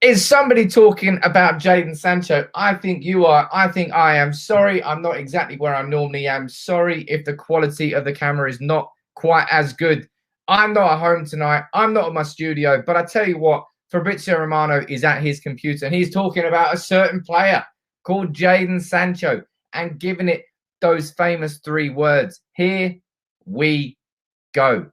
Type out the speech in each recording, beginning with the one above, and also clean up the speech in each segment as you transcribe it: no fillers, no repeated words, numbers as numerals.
Is somebody talking about Jadon Sancho? I think you are. I think I am. Sorry, I'm not exactly where I normally am. Sorry if the quality of the camera is not quite as good. I'm not at home tonight. I'm not at my studio. But I tell you what, Fabrizio Romano is at his computer and he's talking about a certain player called Jadon Sancho and giving it those famous 3 words. Here we go.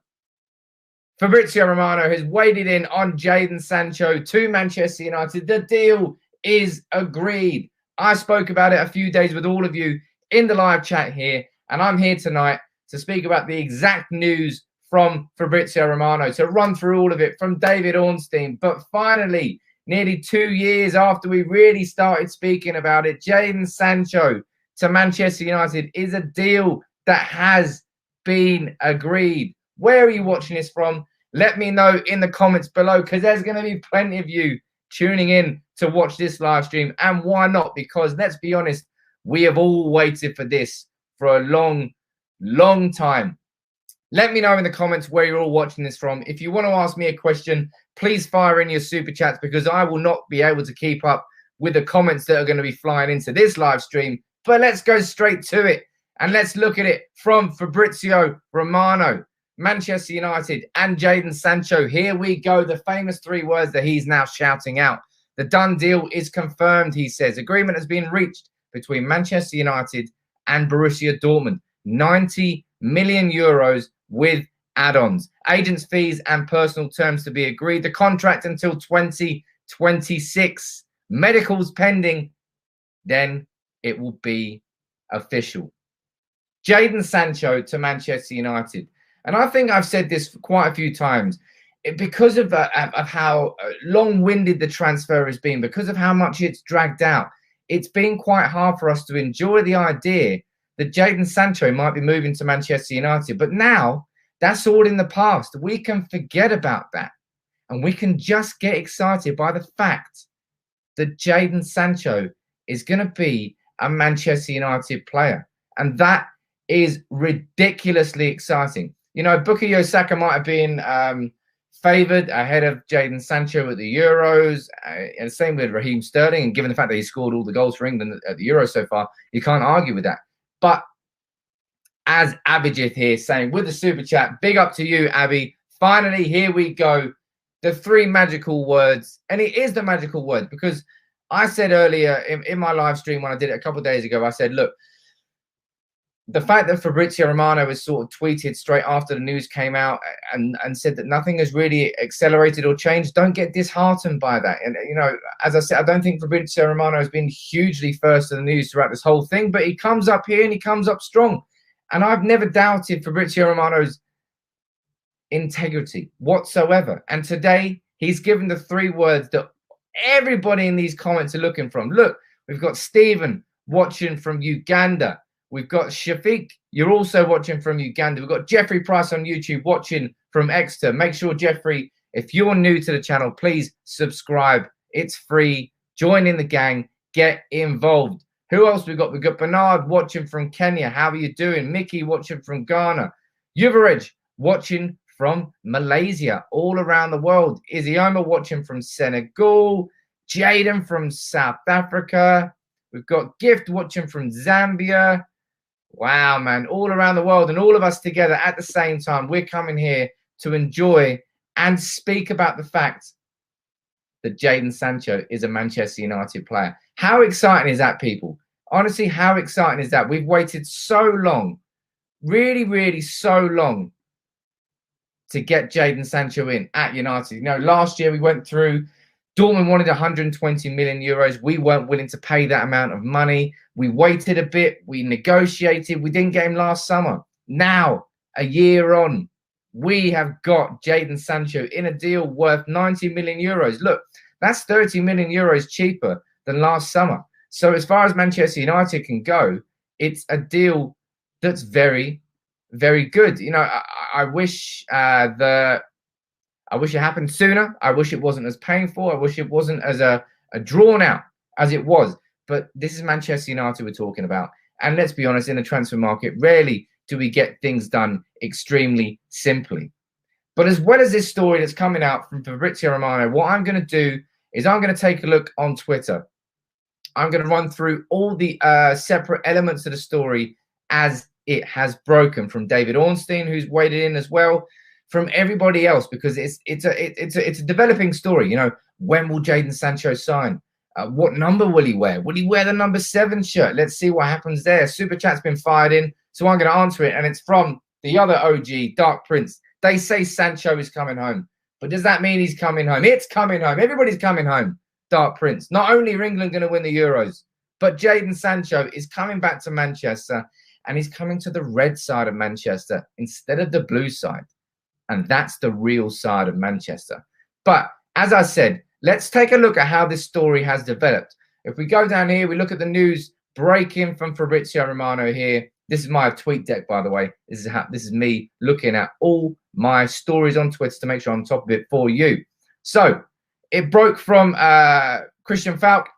Fabrizio Romano has waded in on Jadon Sancho to Manchester United. The deal is agreed. I spoke about it a few days with all of you in the live chat here, and I'm here tonight to speak about the exact news from Fabrizio Romano, to run through all of it from David Ornstein. But finally, nearly 2 years after we really started speaking about it, Jadon Sancho to Manchester United is a deal that has been agreed. Where are you watching this from? Let me know in the comments below, because there's going to be plenty of you tuning in to watch this live stream. And why not? Because let's be honest, we have all waited for this for a long, long time. Let me know in the comments where you're all watching this from. If you want to ask me a question, please fire in your super chats, because I will not be able to keep up with the comments that are going to be flying into this live stream. But let's go straight to it and let's look at it from Fabrizio Romano. Manchester United and Jadon Sancho. Here we go. The famous 3 words that he's now shouting out. The done deal is confirmed, he says. Agreement has been reached between Manchester United and Borussia Dortmund. 90 million euros with add-ons. Agents' fees and personal terms to be agreed. The contract until 2026. Medicals pending. Then it will be official. Jadon Sancho to Manchester United. And I think I've said this quite a few times, because of how long-winded the transfer has been, because of how much it's dragged out. It's been quite hard for us to enjoy the idea that Jadon Sancho might be moving to Manchester United. But now that's all in the past. We can forget about that. And we can just get excited by the fact that Jadon Sancho is going to be a Manchester United player. And that is ridiculously exciting. You know, Bukayo Saka might have been favoured ahead of Jadon Sancho at the Euros, and same with Raheem Sterling. And given the fact that he scored all the goals for England at the Euros so far, you can't argue with that. But as Abhijit here saying with the super chat, big up to you, Abby. Finally, here we go. The 3 magical words, and it is the magical word, because I said earlier in my live stream when I did it a couple of days ago, I said, look, the fact that Fabrizio Romano has sort of tweeted straight after the news came out and said that nothing has really accelerated or changed, don't get disheartened by that. And, you know, as I said, I don't think Fabrizio Romano has been hugely first to the news throughout this whole thing, but he comes up here and he comes up strong. And I've never doubted Fabrizio Romano's integrity whatsoever. And today he's given the 3 words that everybody in these comments are looking from. Look, we've got Stephen watching from Uganda. We've got Shafiq, you're also watching from Uganda. We've got Jeffrey Price on YouTube watching from Exeter. Make sure, Jeffrey, if you're new to the channel, please subscribe. It's free. Join in the gang. Get involved. Who else we got? We've got Bernard watching from Kenya. How are you doing? Mickey watching from Ghana. Yuvaraj watching from Malaysia, all around the world. Izioma watching from Senegal. Jaden from South Africa. We've got Gift watching from Zambia. Wow, man, all around the world, and all of us together at the same time. We're coming here to enjoy and speak about the fact that Jadon Sancho is a Manchester United player. How exciting is that, people? Honestly, how exciting is that? We've waited so long, really, really so long to get Jadon Sancho in at United. You know, last year we went through, Dortmund wanted 120 million euros. We weren't willing to pay that amount of money. We waited a bit. We negotiated. We didn't get him last summer. Now, a year on, we have got Jadon Sancho in a deal worth 90 million euros. Look, that's 30 million euros cheaper than last summer. So as far as Manchester United can go, it's a deal that's very, very good. You know, I wish it happened sooner. I wish it wasn't as painful. I wish it wasn't as a drawn out as it was. But this is Manchester United we're talking about. And let's be honest, in the transfer market, rarely do we get things done extremely simply. But as well as this story that's coming out from Fabrizio Romano, what I'm going to do is I'm going to take a look on Twitter. I'm going to run through all the separate elements of the story as it has broken, from David Ornstein, who's waded in as well, from everybody else, because it's a developing story. You know, when will Jadon Sancho sign? What number will he wear? Will he wear the number 7 shirt? Let's see what happens there. Super chat's been fired in, so I'm going to answer it, and it's from the other OG, Dark Prince. They say Sancho is coming home, but does that mean he's coming home? It's coming home. Everybody's coming home. Dark Prince. Not only are England going to win the Euros, but Jadon Sancho is coming back to Manchester, and he's coming to the red side of Manchester instead of the blue side. And that's the real side of Manchester. But as I said, let's take a look at how this story has developed. If we go down here, we look at the news breaking from Fabrizio Romano here. This is my tweet deck, by the way. This is me looking at all my stories on Twitter to make sure I'm on top of it for you. So it broke from Christian Falk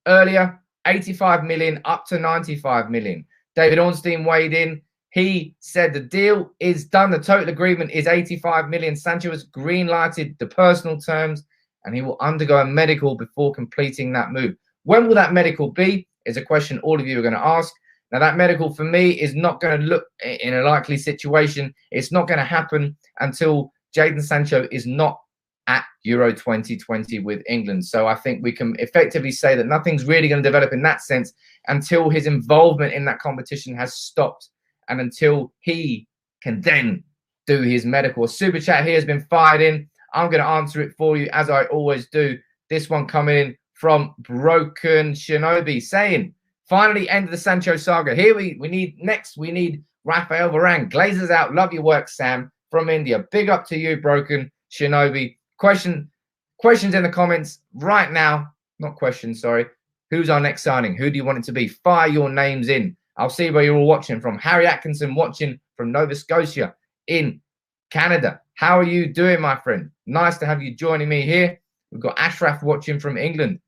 earlier, 85 million up to 95 million. David Ornstein weighed in. He said the deal is done. The total agreement is 85 million. Sancho has green-lighted the personal terms, and he will undergo a medical before completing that move. When will that medical be is a question all of you are going to ask. Now, that medical for me is not going to look in a likely situation. It's not going to happen until Jadon Sancho is not at Euro 2020 with England. So I think we can effectively say that nothing's really going to develop in that sense until his involvement in that competition has stopped and until he can then do his medical. A super chat here has been fired in. I'm going to answer it for you as I always do. This one coming in from Broken Shinobi saying, finally end of the Sancho saga. Here we need Rafael Varane. Glazers out. Love your work, Sam, from India. Big up to you, Broken Shinobi. Questions in the comments right now. Not questions, sorry. Who's our next signing? Who do you want it to be? Fire your names in. I'll see where you're all watching from. Harry Atkinson watching from Nova Scotia in Canada. How are you doing, my friend? Nice to have you joining me here. We've got Ashraf watching from England.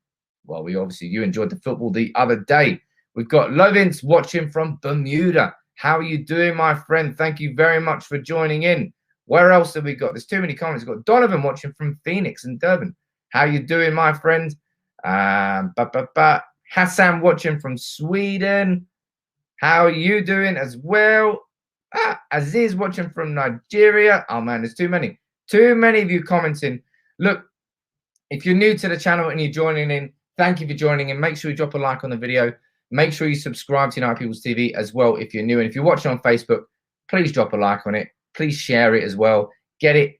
Well, you enjoyed the football the other day. We've got Lovins watching from Bermuda. How are you doing, my friend? Thank you very much for joining in. Where else have we got? There's too many comments. We've got Donovan watching from Phoenix and Durban. How you doing, my friend? Hassan watching from Sweden. How are you doing as well? Aziz watching from Nigeria. Oh, man, there's too many. Too many of you commenting. Look, if you're new to the channel and you're joining in, thank you for joining in. Make sure you drop a like on the video. Make sure you subscribe to United People's TV as well if you're new. And if you're watching on Facebook, please drop a like on it. Please share it as well. Get it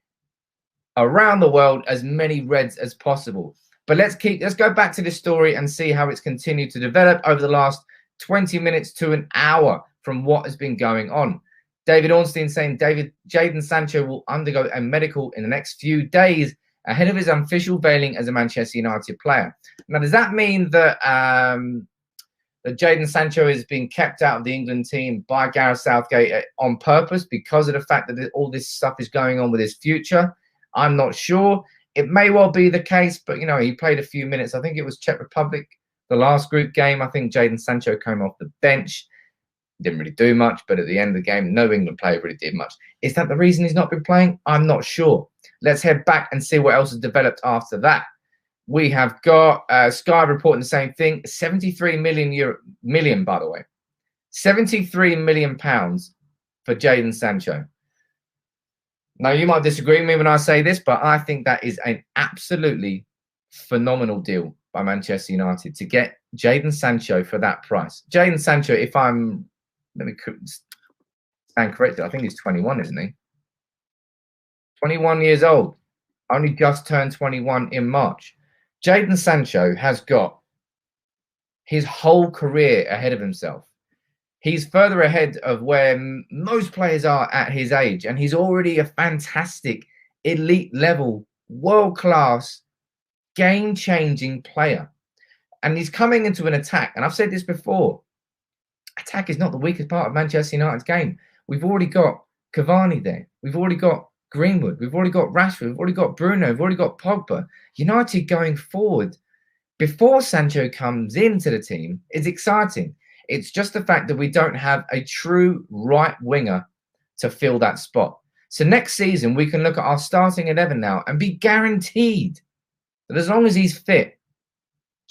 around the world, as many reds as possible. But let's go back to this story and see how it's continued to develop over the last 20 minutes to an hour from what has been going on. David Ornstein saying Jadon Sancho will undergo a medical in the next few days ahead of his official veiling as a Manchester United player. Now, does that mean that that Jadon Sancho is being kept out of the England team by Gareth Southgate on purpose because of the fact that all this stuff is going on with his future? I'm not sure. It may well be the case, but, you know, he played a few minutes. I think it was Czech Republic, the last group game. I think Jadon Sancho came off the bench. Didn't really do much, but at the end of the game, no England player really did much. Is that the reason he's not been playing? I'm not sure. Let's head back and see what else has developed after that. We have got Sky reporting the same thing. 73 million, by the way. 73 million pounds for Jadon Sancho. Now, you might disagree with me when I say this, but I think that is an absolutely phenomenal deal by Manchester United to get Jadon Sancho for that price. Jadon Sancho, if I'm, let me stand corrected, I think he's 21, isn't he? 21 years old. Only just turned 21 in March. Jadon Sancho has got his whole career ahead of himself. He's further ahead of where most players are at his age, and he's already a fantastic, elite level, world-class, game-changing player. And he's coming into an attack, and I've said this before, attack is not the weakest part of Manchester United's game. We've already got Cavani there. We've already got Greenwood. We've already got Rashford. We've already got Bruno. We've already got Pogba. United going forward, before Sancho comes into the team, is exciting. It's just the fact that we don't have a true right winger to fill that spot. So next season, we can look at our starting 11 now and be guaranteed that as long as he's fit,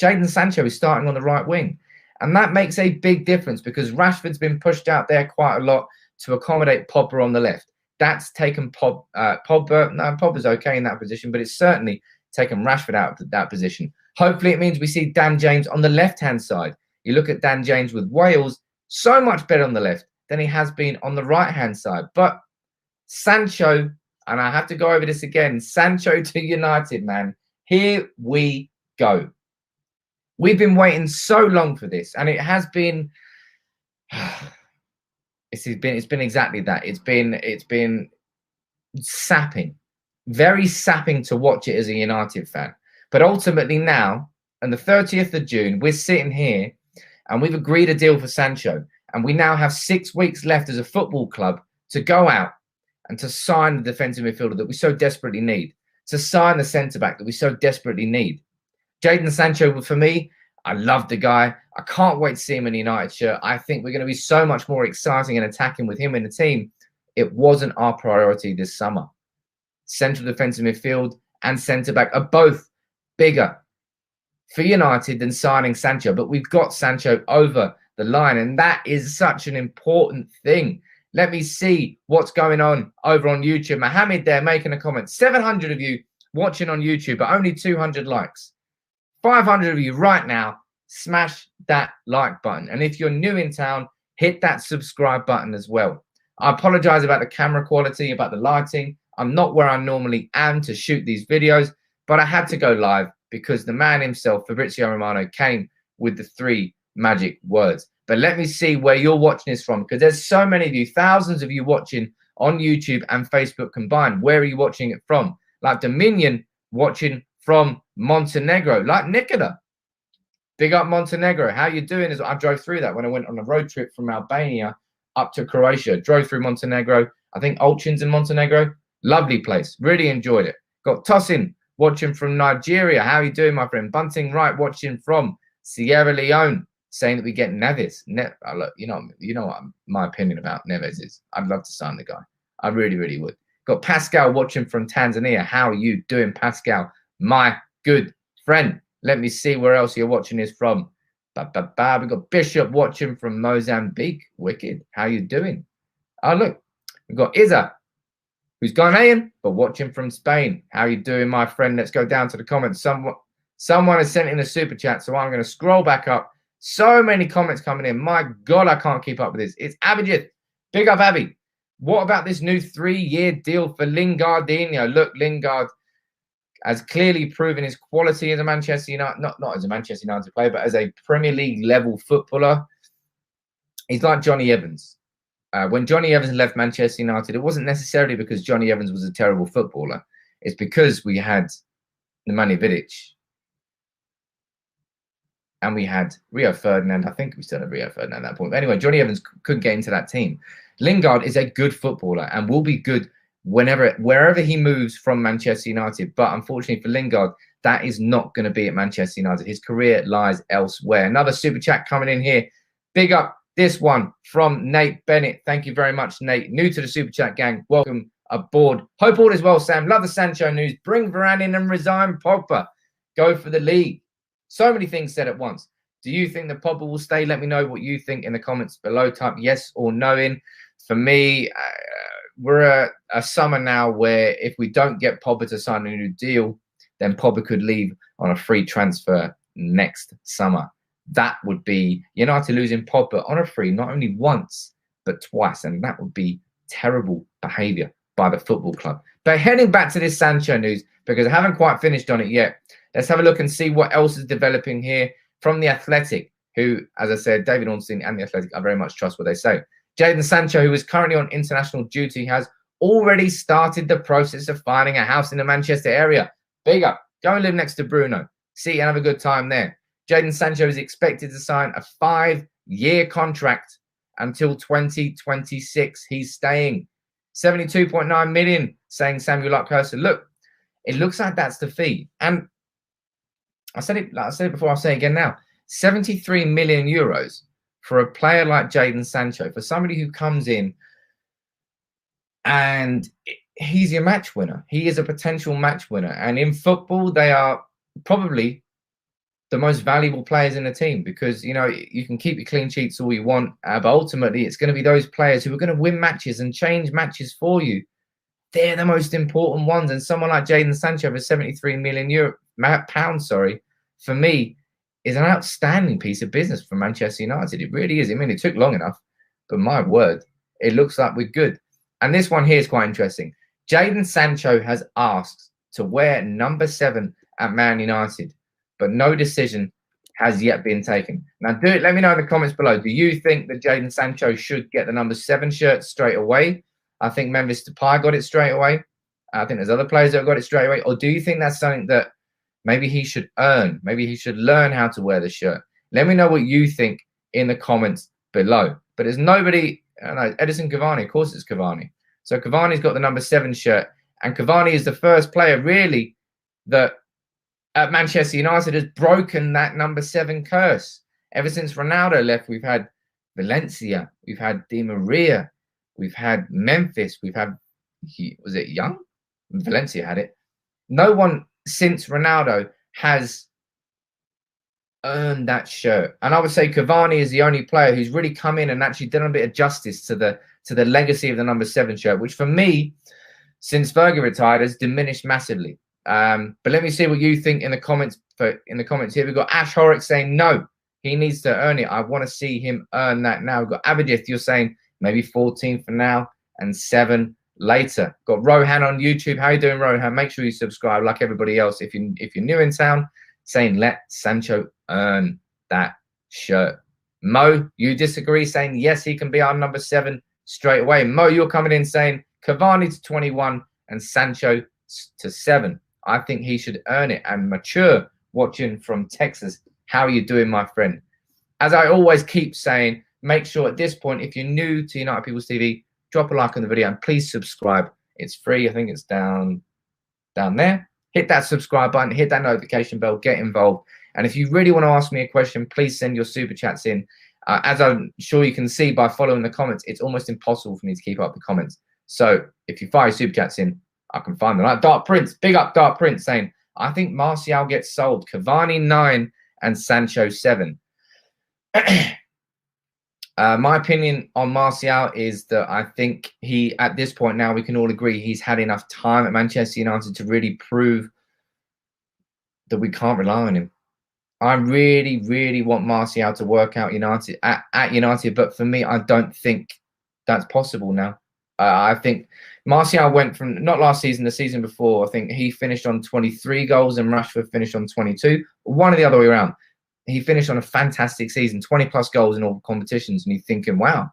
Jadon Sancho is starting on the right wing. And that makes a big difference because Rashford's been pushed out there quite a lot to accommodate Pogba on the left. That's taken Pogba. No, Pogba's okay in that position, but it's certainly taken Rashford out of that position. Hopefully it means we see Dan James on the left-hand side. You look at Dan James with Wales, so much better on the left than he has been on the right-hand side. But Sancho, and I have to go over this again, Sancho to United, man. Here we go. We've been waiting so long for this, and it has been it's been exactly that. It's been sapping, very sapping to watch it as a United fan. But ultimately now, on the 30th of June, we're sitting here and we've agreed a deal for Sancho, and we now have 6 weeks left as a football club to go out and to sign the defensive midfielder that we so desperately need, to sign the centre-back that we so desperately need. Jadon Sancho, for me, I love the guy. I can't wait to see him in a United shirt. I think we're going to be so much more exciting and attacking with him in the team. It wasn't our priority this summer. Central defensive midfield and centre-back are both bigger for United than signing Sancho, but we've got Sancho over the line, and that is such an important thing. Let me see what's going on over on YouTube. Mohammed there making a comment. 700 of you watching on YouTube, but only 200 likes. 500 of you right now, smash that like button. And if you're new in town, hit that subscribe button as well. I apologize about the camera quality, about the lighting. I'm not where I normally am to shoot these videos, but I had to go live because the man himself, Fabrizio Romano, came with the 3 magic words. But let me see where you're watching this from, because there's so many of you, thousands of you watching on YouTube and Facebook combined. Where are you watching it from? Like Dominion watching from Montenegro, like Nikola. Big up Montenegro. How you doing? I drove through that when I went on a road trip from Albania up to Croatia. Drove through Montenegro. I think Olchin's in Montenegro. Lovely place. Really enjoyed it. Got Tosin watching from Nigeria. How you doing, my friend? Bunting Wright watching from Sierra Leone, saying that we get Neves. Look, you know what my opinion about Neves is. I'd love to sign the guy. I really, really would. Got Pascal watching from Tanzania. How are you doing, Pascal? My good friend. Let me see where else you're watching this from. We got Bishop watching from Mozambique. Wicked. How you doing? Oh, look. We've got Iza, who's Ghanaian, but watching from Spain. How you doing, my friend? Let's go down to the comments. Someone has sent in a super chat, so I'm going to scroll back up. So many comments coming in. My God, I can't keep up with this. It's Abhijit. Big up, Abby. What about this new 3-year deal for Lingardinho? Look, Lingard has clearly proven his quality as a Manchester United, not as a Manchester United player, but as a Premier League level footballer. He's like Johnny Evans. When Johnny Evans left Manchester United, it wasn't necessarily because Johnny Evans was a terrible footballer. It's because we had Nemanja Vidic and we had Rio Ferdinand. I think we still had Rio Ferdinand at that point. But anyway, Johnny Evans couldn't get into that team. Lingard is a good footballer and will be good wherever he moves from Manchester United. But unfortunately for Lingard, that is not going to be at Manchester United. His career lies elsewhere. Another super chat coming in here. Big up this one from Nate Bennett. Thank you very much, Nate. New to the super chat gang. Welcome aboard. Hope all is well, Sam. Love the Sancho news. Bring Varane in and resign Pogba. Go for the league. So many things said at once. Do you think that Pogba will stay? Let me know what you think in the comments below. Type yes or no in. For me, we're a summer now where if we don't get Pogba to sign a new deal, then Pogba could leave on a free transfer next summer. That would be United losing Pogba on a free, not only once, but twice. And that would be terrible behaviour by the football club. But heading back to this Sancho news, because I haven't quite finished on it yet, let's have a look and see what else is developing here from The Athletic, who, as I said, David Ornstein and The Athletic, I very much trust what they say. Jadon Sancho, who is currently on international duty, has already started the process of finding a house in the Manchester area. Big up. Go and live next to Bruno. See and have a good time there. Jadon Sancho is expected to sign a 5-year contract until 2026. He's staying. 72.9 million, saying Samuel Luckhurst. Look, it looks like that's the fee. And I said it before, I'll say it again now. 73 million euros for a player like Jadon Sancho, for somebody who comes in and he's your match winner. He is a potential match winner. And in football, they are probably the most valuable players in the team, because, you know, you can keep your clean sheets all you want, but ultimately it's going to be those players who are going to win matches and change matches for you. They're the most important ones. And someone like Jadon Sancho for 73 million pounds, for me, is an outstanding piece of business for Manchester United. It really is. I mean, it took long enough, but my word, it looks like we're good. And this one here is quite interesting. Jadon Sancho has asked to wear number 7 at Man United, but no decision has yet been taken. Now, let me know in the comments below. Do you think that Jadon Sancho should get the number 7 shirt straight away? I think Memphis Depay got it straight away. I think there's other players that have got it straight away. Or do you think that's something that maybe he should earn? Maybe he should learn how to wear the shirt. Let me know what you think in the comments below. But there's nobody. No, Edison Cavani. Of course, it's Cavani. So Cavani's got the number 7 shirt, and Cavani is the first player really that at Manchester United has broken that number 7 curse. Ever since Ronaldo left, we've had Valencia, we've had Di Maria, we've had Memphis, we've had, was it Young? Valencia had it. No one since Ronaldo has earned that shirt. And I would say Cavani is the only player who's really come in and actually done a bit of justice to the legacy of the number 7 shirt, which for me, since Fergie retired, has diminished massively. But let me see what you think in the comments. In the comments here, we've got Ash Horrocks saying no, he needs to earn it. I want to see him earn that now. We've got Abadith, you're saying maybe 14 for now and 7 later. Got Rohan on YouTube. How you doing, Rohan? Make sure you subscribe like everybody else. If you're new in town, saying let Sancho earn that shirt. Mo, you disagree, saying yes, he can be our number 7 straight away. Mo, you're coming in saying Cavani to 21 and Sancho to 7. I think he should earn it. And Mature, watching from Texas, how are you doing, my friend? As I always keep saying, make sure at this point, if you're new to United People's TV, drop a like on the video and please subscribe. It's free. I think it's down there. Hit that subscribe button, hit that notification bell, get involved. And if you really want to ask me a question, please send your super chats in. As I'm sure you can see by following the comments, it's almost impossible for me to keep up the comments. So if you fire your super chats in, I can find them. Like Dark Prince, big up Dark Prince, saying, I think Martial gets sold. Cavani 9 and Sancho 7. My opinion on Martial is that I think he, at this point now, we can all agree he's had enough time at Manchester United to really prove that we can't rely on him. I really, really want Martial to work out United at United, but for me, I don't think that's possible now. I think Martial went from, not last season, the season before, I think he finished on 23 goals and Rashford finished on 22. One or the other way around. He finished on a fantastic season, 20+ goals in all competitions, and you're thinking, wow,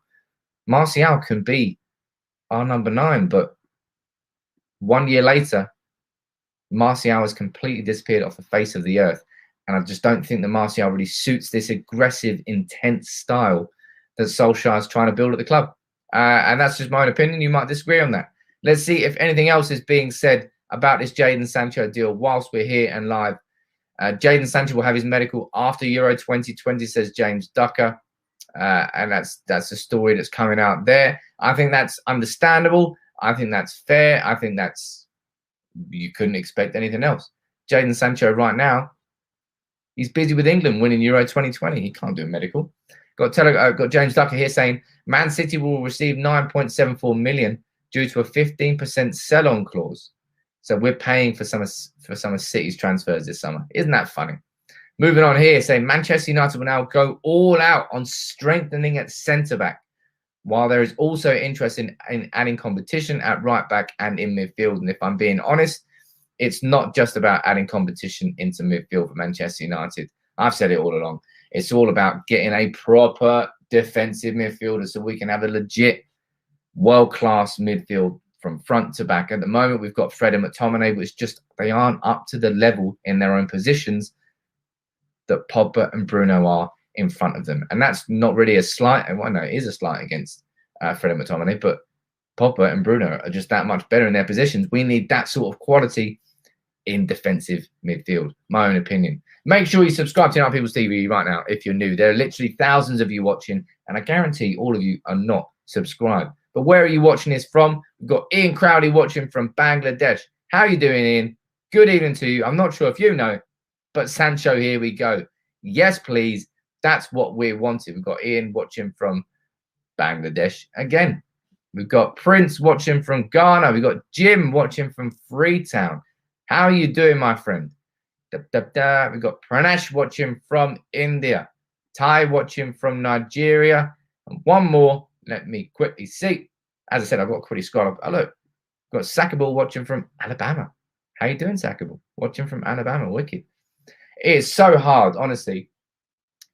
Martial can be our number 9. But 1 year later, Martial has completely disappeared off the face of the earth. And I just don't think that Martial really suits this aggressive, intense style that Solskjaer is trying to build at the club. And that's just my own opinion. You might disagree on that. Let's see if anything else is being said about this Jadon Sancho deal whilst we're here and live. Jadon Sancho will have his medical after Euro 2020, says James Ducker. And that's a story that's coming out there. I think that's understandable. I think that's fair. I think that's, you couldn't expect anything else. Jadon Sancho right now, he's busy with England winning Euro 2020. He can't do a medical. Got James Ducker here saying Man City will receive 9.74 million due to a 15% sell-on clause. So we're paying for some of City's transfers this summer. Isn't that funny? Moving on here, saying Manchester United will now go all out on strengthening at centre-back, while there is also interest in adding competition at right-back and in midfield. And if I'm being honest, it's not just about adding competition into midfield for Manchester United. I've said it all along. It's all about getting a proper defensive midfielder so we can have a legit world-class midfield from front to back. At the moment, we've got Fred and McTominay, which just, they aren't up to the level in their own positions that Pogba and Bruno are in front of them. And that's not really a slight. Well, no, it is a slight against Fred and McTominay, but Pogba and Bruno are just that much better in their positions. We need that sort of quality in defensive midfield. My own opinion. Make sure you subscribe to United People's TV right now if you're new. There are literally thousands of you watching, and I guarantee all of you are not subscribed. But where are you watching this from? We've got Ian Crowley watching from Bangladesh. How are you doing, Ian? Good evening to you. I'm not sure if you know, but Sancho, here we go. Yes, please. That's what we're wanting. We've got Ian watching from Bangladesh again. We've got Prince watching from Ghana. We've got Jim watching from Freetown. How are you doing, my friend? We've got Pranesh watching from India. Ty watching from Nigeria. And one more. Let me quickly see. As I said, I've got to quickly scroll up. Oh, look. We've got Sackable watching from Alabama. How you doing, Sackable? Watching from Alabama. Wicked. It is so hard, honestly,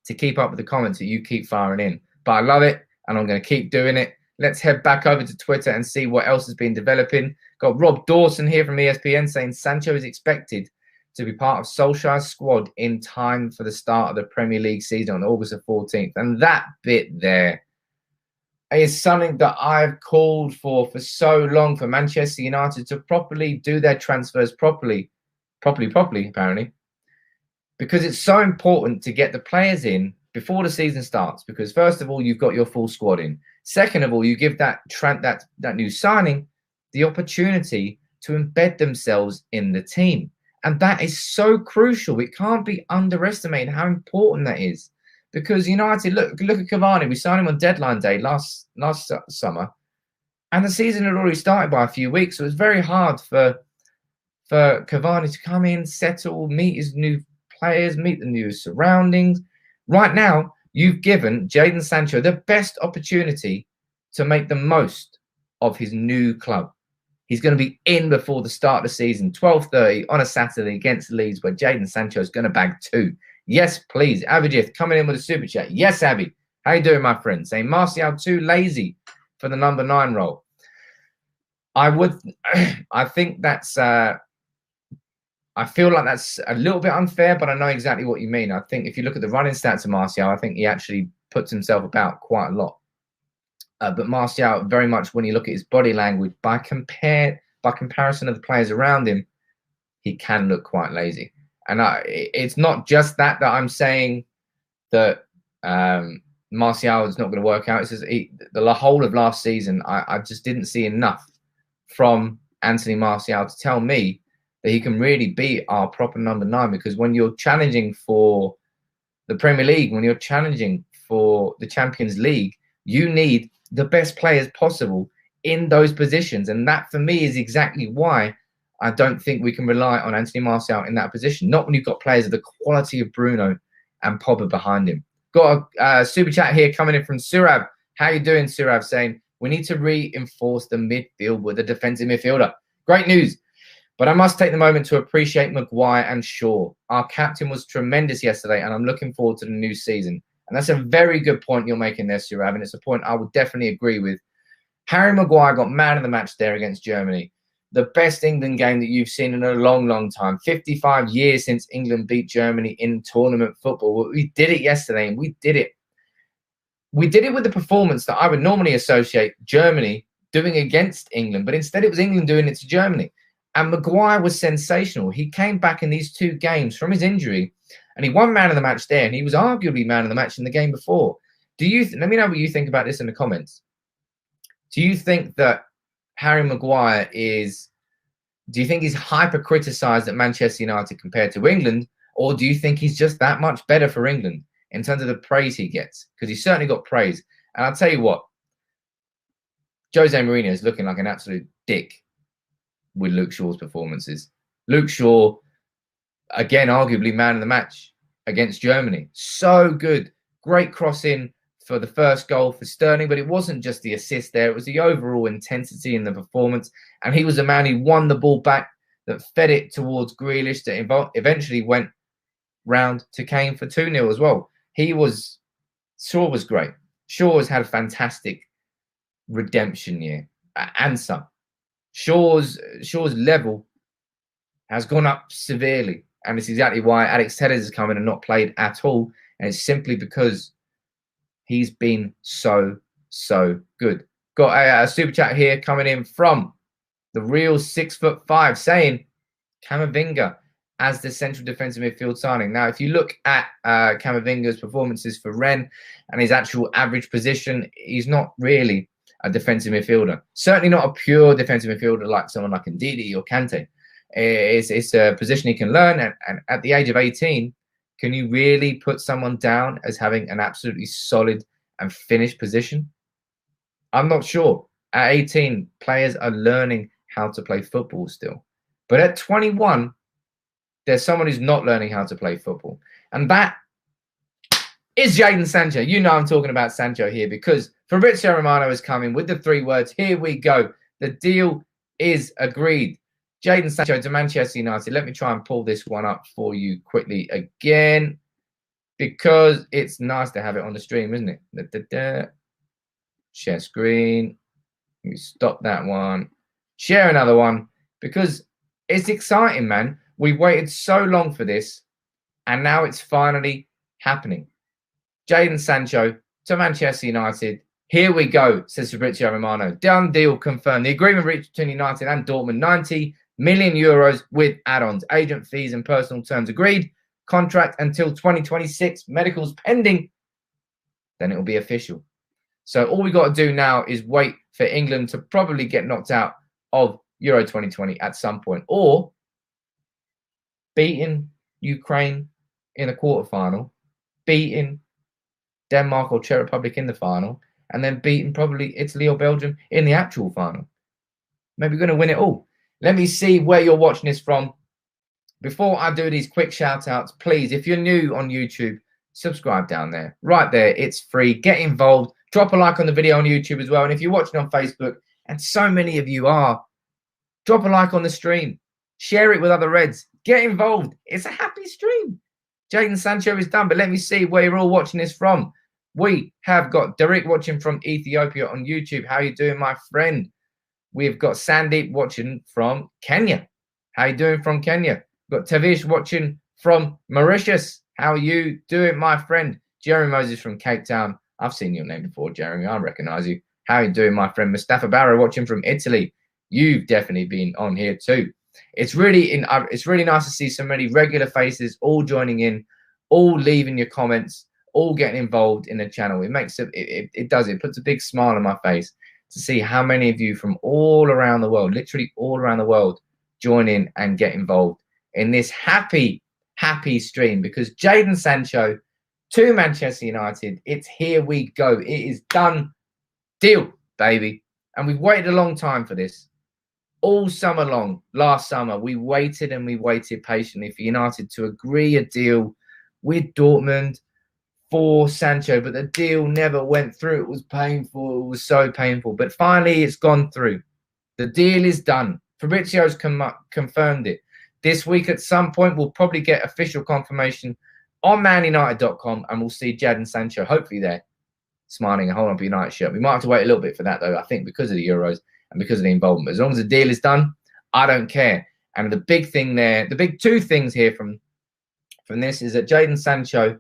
to keep up with the comments that you keep firing in. But I love it, and I'm going to keep doing it. Let's head back over to Twitter and see what else has been developing. Got Rob Dawson here from ESPN saying Sancho is expected to be part of Solskjaer's squad in time for the start of the Premier League season on August the 14th. And that bit there is something that I've called for so long, for Manchester United to properly do their transfers properly, apparently. Because it's so important to get the players in before the season starts. Because first of all, you've got your full squad in. Second of all, you give that new signing the opportunity to embed themselves in the team. And that is so crucial. It can't be underestimated how important that is. Because United, look at Cavani. We signed him on deadline day last summer. And the season had already started by a few weeks. So it was very hard for Cavani to come in, settle, meet his new players, meet the new surroundings. Right now, you've given Jadon Sancho the best opportunity to make the most of his new club. He's going to be in before the start of the season, 12:30 on a Saturday against Leeds, where Jadon Sancho is going to bag 2. Yes, please. Abhijith coming in with a super chat. Yes, Abby. How you doing, my friend? Saying Martial too lazy for the number 9 role. I think that's I feel like that's a little bit unfair, but I know exactly what you mean. I think if you look at the running stats of Martial, I think he actually puts himself about quite a lot. But Martial, very much when you look at his body language, by comparison of the players around him, he can look quite lazy. And it's not just that I'm saying that Martial is not going to work out. It's just the whole of last season, I just didn't see enough from Anthony Martial to tell me that he can really be our proper number 9. Because when you're challenging for the Premier League, when you're challenging for the Champions League, you need the best players possible in those positions. And that, for me, is exactly why I don't think we can rely on Anthony Martial in that position. Not when you've got players of the quality of Bruno and Pogba behind him. Got a super chat here coming in from Surab. How you doing, Surab? Saying, we need to reinforce the midfield with a defensive midfielder. Great news. But I must take the moment to appreciate Maguire and Shaw. Our captain was tremendous yesterday, and I'm looking forward to the new season. And that's a very good point you're making there, Surab, and it's a point I would definitely agree with. Harry Maguire got man of the match there against Germany. The best England game that you've seen in a long, long time. 55 years since England beat Germany in tournament football. We did it yesterday, and we did it. We did it with the performance that I would normally associate Germany doing against England, but instead it was England doing it to Germany. And Maguire was sensational. He came back in these 2 games from his injury, and he won man of the match there, and he was arguably man of the match in the game before. Let me know what you think about this in the comments. Do you think that Harry Maguire do you think he's hyper-criticised at Manchester United compared to England, or do you think he's just that much better for England in terms of the praise he gets? Because he's certainly got praise. And I'll tell you what, Jose Mourinho is looking like an absolute dick with Luke Shaw's performances. Luke Shaw, again, arguably man of the match against Germany. So good. Great crossing for the first goal for Sterling, but it wasn't just the assist there. It was the overall intensity in the performance. And he was the man who won the ball back, that fed it towards Grealish, that eventually went round to Kane for 2-0 as well. Shaw was great. Shaw has had a fantastic redemption year and some. Shaw's level has gone up severely, and it's exactly why Alex Telles has come in and not played at all, and it's simply because he's been so good. Got a super chat here coming in from the real 6'5", saying Camavinga as the central defensive midfield signing. Now, if you look at Camavinga's performances for Rennes and his actual average position, he's not really a defensive midfielder. Certainly not a pure defensive midfielder like someone like Ndidi or Kante. It's a position he can learn. And at the age of 18, can you really put someone down as having an absolutely solid and finished position? I'm not sure. At 18, players are learning how to play football still. But at 21, there's someone who's not learning how to play football. And that is Jadon Sancho. You know I'm talking about Sancho here because Fabrizio Romano is coming with the 3 words. Here we go. The deal is agreed. Jadon Sancho to Manchester United. Let me try and pull this one up for you quickly again because it's nice to have it on the stream, isn't it? Share screen. Let me stop that one. Share another one because it's exciting, man. We've waited so long for this and now it's finally happening. Jadon Sancho to Manchester United. Here we go, says Fabrizio Romano. Done deal confirmed. The agreement reached between United and Dortmund, 90 million euros with add-ons, agent fees and personal terms agreed. Contract until 2026. Medicals pending. Then it will be official. So all we got to do now is wait for England to probably get knocked out of Euro 2020 at some point, or beating Ukraine in a quarterfinal, beating Denmark or Czech Republic in the final, and then beating probably Italy or Belgium in the actual final. Maybe we're going to win it all. Let me see where you're watching this from. Before I do these quick shout outs, please, if you're new on YouTube, subscribe down there. Right there, it's free. Get involved. Drop a like on the video on YouTube as well. And if you're watching on Facebook, and so many of you are, drop a like on the stream. Share it with other Reds. Get involved. It's a happy stream. Jadon Sancho is done, but let me see where you're all watching this from. We have got Derek watching from Ethiopia on YouTube. How you doing, my friend? We've got Sandeep watching from Kenya. How you doing from Kenya? We've got Tavish watching from Mauritius. How are you doing, my friend? Jeremy Moses from Cape Town. I've seen your name before, Jeremy. I recognize you. How are you doing, my friend? Mustafa Barra watching from Italy. You've definitely been on here too. It's really nice to see so many regular faces all joining in, all leaving your comments, all getting involved in the channel. It makes it puts a big smile on my face to see how many of you from all around the world, literally all around the world, join in and get involved in this happy stream because Jadon Sancho to Manchester United, it's here we go. It is done deal, baby. And we've waited a long time for this. All summer long, last summer, we waited and we waited patiently for United to agree a deal with Dortmund for Sancho, but the deal never went through. It was painful. It was so painful. But finally, it's gone through. The deal is done. Fabrizio's confirmed it. This week at some point, we'll probably get official confirmation on manunited.com, and we'll see Jadon Sancho, hopefully there, smiling and holding up a United shirt. We might have to wait a little bit for that, though, I think, because of the Euros and because of the involvement. But as long as the deal is done, I don't care. And the big thing there, the big 2 things here from this is that Jadon Sancho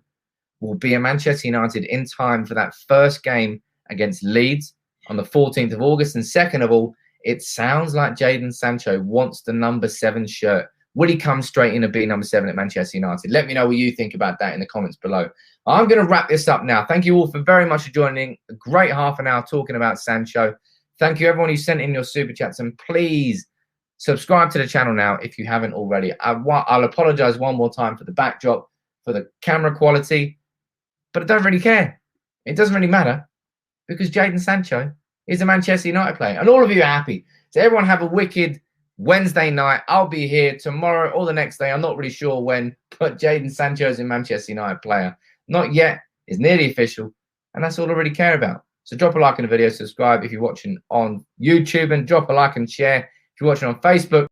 will be at Manchester United in time for that first game against Leeds on the 14th of August. And second of all, it sounds like Jadon Sancho wants the number 7 shirt. Will he come straight in and be number 7 at Manchester United? Let me know what you think about that in the comments below. I'm going to wrap this up now. Thank you all for very much for joining. A great half an hour talking about Sancho. Thank you, everyone who sent in your super chats. And please subscribe to the channel now if you haven't already. I'll apologize one more time for the backdrop, for the camera quality, but I don't really care. It doesn't really matter because Jadon Sancho is a Manchester United player. And all of you are happy. So everyone have a wicked Wednesday night. I'll be here tomorrow or the next day. I'm not really sure when, but Jadon Sancho is a Manchester United player. Not yet. It's nearly official. And that's all I really care about. So drop a like on the video, subscribe if you're watching on YouTube, and drop a like and share if you're watching on Facebook.